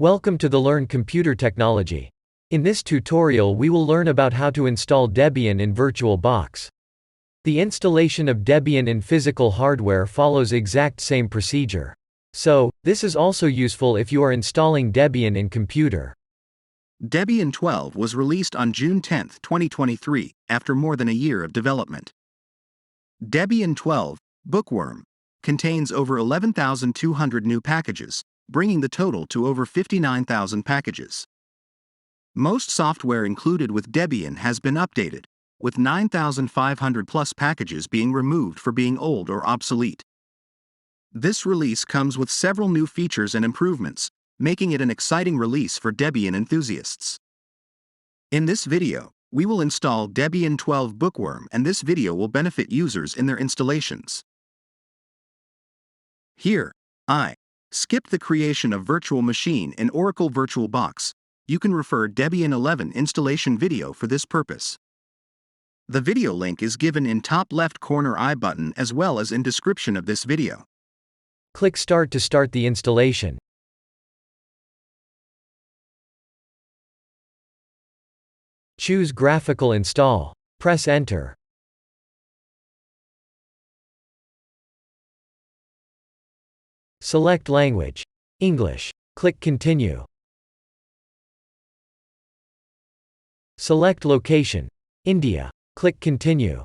Welcome to the Learn Computer Technology. In this tutorial we will learn about how to install Debian in VirtualBox. The installation of Debian in physical hardware follows exact same procedure. So, this is also useful if you are installing Debian in computer. Debian 12 was released on June 10, 2023, after more than a year of development. Debian 12, Bookworm, contains over 11,200 new packages, bringing the total to over 59,000 packages. Most software included with Debian has been updated, with 9,500 plus packages being removed for being old or obsolete. This release comes with several new features and improvements, making it an exciting release for Debian enthusiasts. In this video, we will install Debian 12 Bookworm, and this video will benefit users in their installations. Here, I skipped the creation of virtual machine in Oracle VirtualBox. You can refer Debian 11 installation video for this purpose. The video link is given in top left corner I button as well as in description of this video. Click Start to start the installation. Choose Graphical Install. Press Enter. Select Language. English. Click Continue. Select Location. India. Click Continue.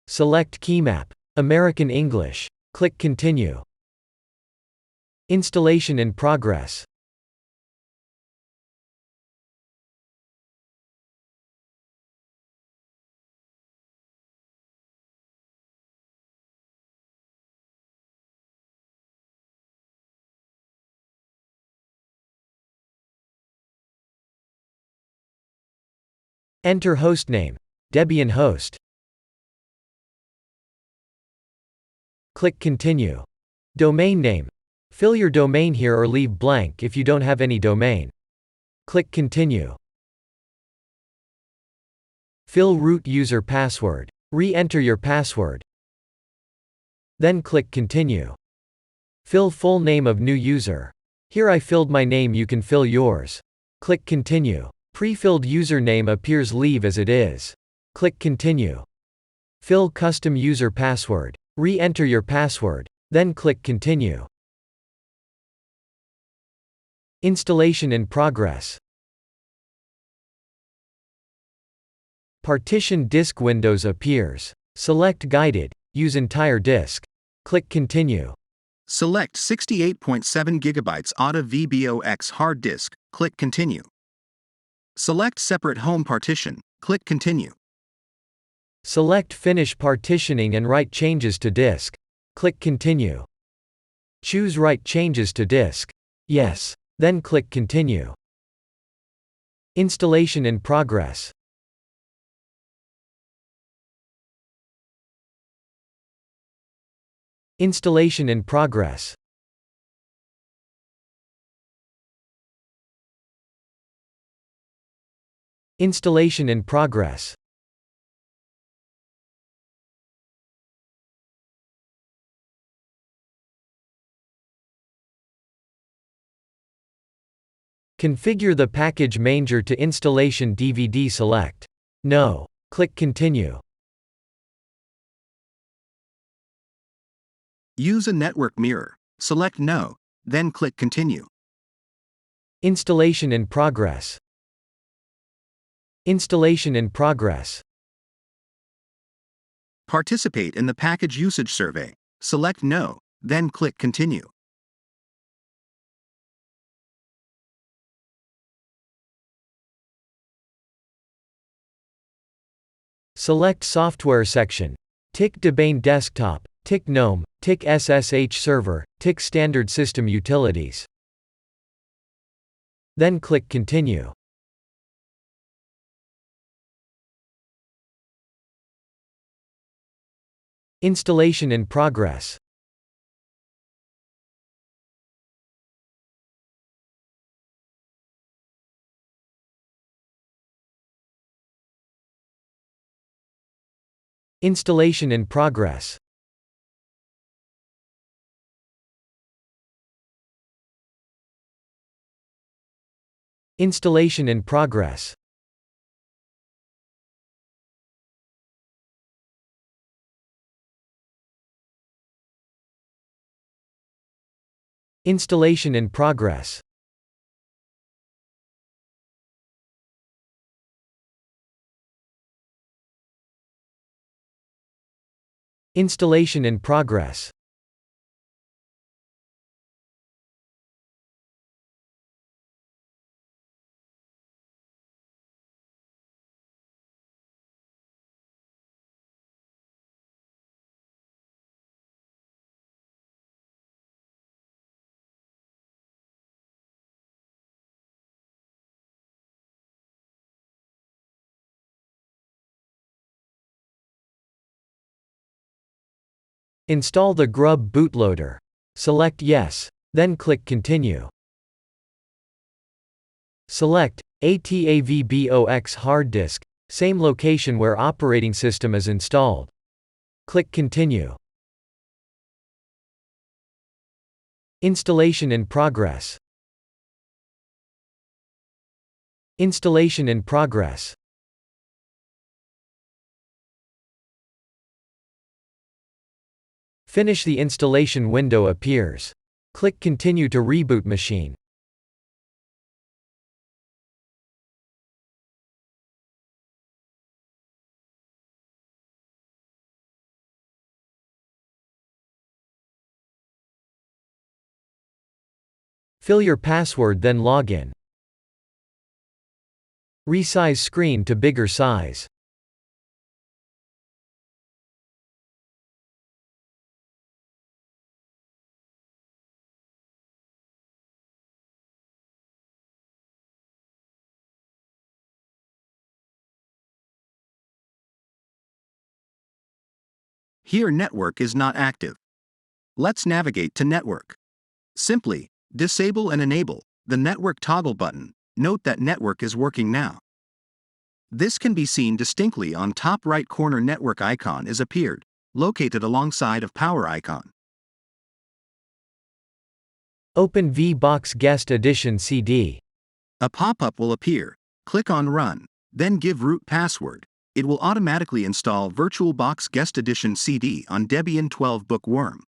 Select Key Map. American English. Click Continue. Installation in progress. Enter hostname. Debian host. Click Continue. Domain name. Fill your domain here or leave blank if you don't have any domain. Click Continue. Fill root user password. Re-enter your password. Then click Continue. Fill full name of new user. Here I filled my name, you can fill yours. Click Continue. Pre-filled username appears, leave as it is. Click Continue. Fill custom user password. Re-enter your password, then click Continue. Installation in progress. Partition disk windows appears. Select Guided, use entire disk. Click Continue. Select 68.7 GB ATA VBOX hard disk, click Continue. Select Separate Home Partition, click Continue. Select Finish partitioning and write changes to disk. Click Continue. Choose Write changes to disk. Yes. Then click Continue. Installation in progress. Installation in progress. Installation in progress. Configure the package manager to installation DVD. Select No. Click Continue. Use a network mirror. Select No, then click Continue. Installation in progress. Installation in progress. Participate in the package usage survey. Select No, then click Continue. Select Software section. Tick Debian Desktop, tick GNOME, tick SSH Server, tick Standard System Utilities. Then click Continue. Installation in progress. Installation in progress. Installation in progress. Installation in progress. Installation in progress. Install the Grub bootloader. Select Yes. Then click Continue. Select ATAVBOX hard disk, same location where operating system is installed. Click Continue. Installation in progress. Installation in progress. Finish the installation window appears. Click Continue to reboot machine. Fill your password then log in. Resize screen to bigger size. Here network is not active. Let's navigate to network. Simply disable and enable the network toggle button. Note that network is working now. This can be seen distinctly on top right corner. Network icon is appeared, located alongside of power icon. Open VBox Guest Edition CD. A pop-up will appear. Click on Run, then give root password. It will automatically install VirtualBox Guest Edition CD on Debian 12 Bookworm.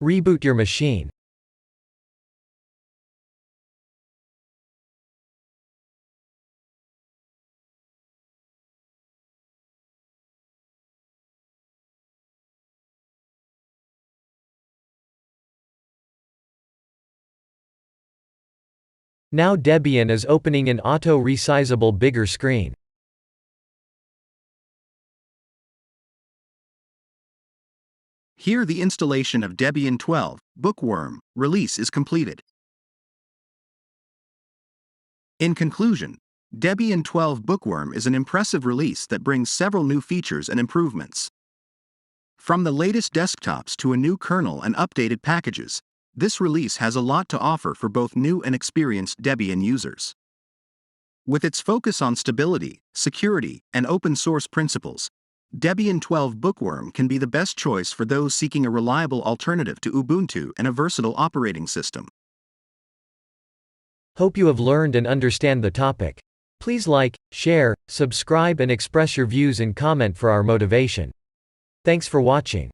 Reboot your machine. Now Debian is opening an auto-resizable bigger screen. Here the installation of Debian 12 Bookworm release is completed. In conclusion, Debian 12 Bookworm is an impressive release that brings several new features and improvements. From the latest desktops to a new kernel and updated packages, this release has a lot to offer for both new and experienced Debian users. With its focus on stability, security, and open source principles, Debian 12 Bookworm can be the best choice for those seeking a reliable alternative to Ubuntu and a versatile operating system. Hope you have learned and understand the topic. Please like, share, subscribe and express your views in comment for our motivation. Thanks for watching.